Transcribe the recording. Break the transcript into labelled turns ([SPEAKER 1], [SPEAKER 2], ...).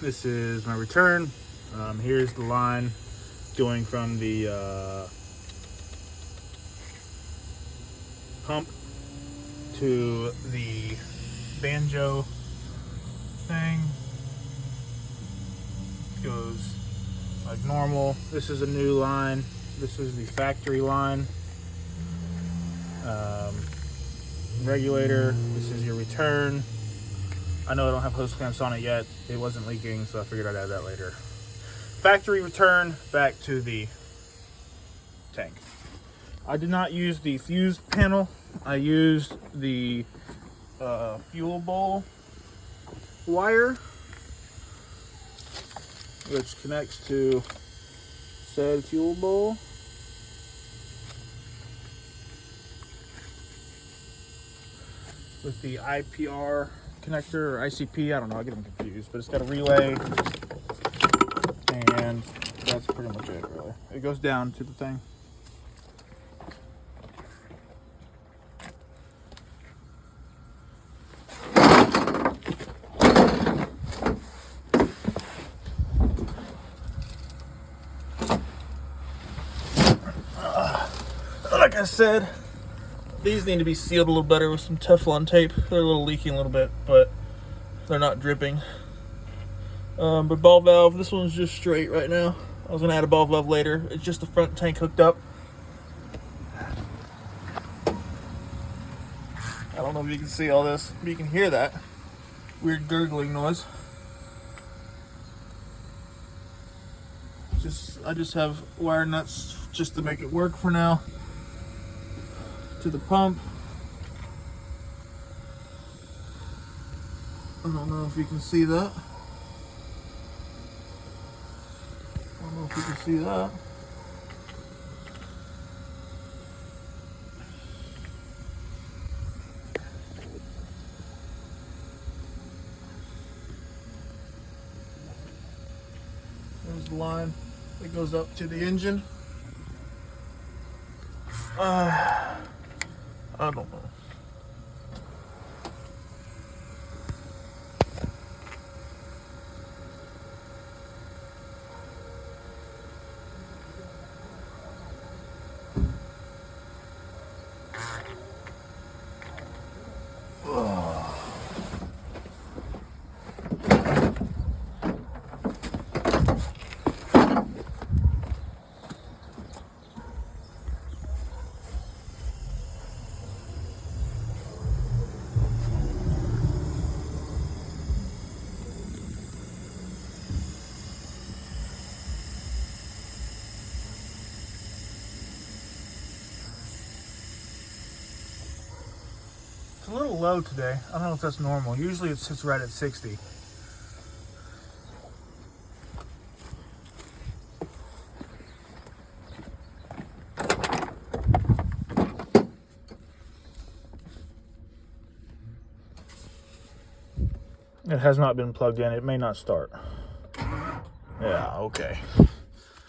[SPEAKER 1] This is my return. Here's the line going from the pump to the banjo thing. Goes like normal. This is a new line. This is the factory line. Regulator. This is your return. I know I don't have hose clamps on it yet. It wasn't leaking, so I figured I'd add that later. Factory return back to the tank. I did not use the fuse panel. I used the fuel bowl wire, which connects to said fuel bowl. With the IPR connector or ICP, I don't know, I get them confused, but it's got a relay, and that's pretty much it, really. It goes down to the thing. Like I said, these need to be sealed a little better with some Teflon tape. They're a little leaking a little bit, but they're not dripping. But ball valve, this one's just straight right now. I was gonna add a ball valve later. It's just the front tank hooked up. I don't know if you can see all this, but you can hear that weird gurgling noise. I just have wire nuts just to make it work for now. To the pump. I don't know if you can see that. I don't know if you can see that. There's the line that goes up to the engine. I don't know. It's a little low today. I don't know if that's normal. Usually it sits right at 60. It has not been plugged in. It may not start. Yeah, okay.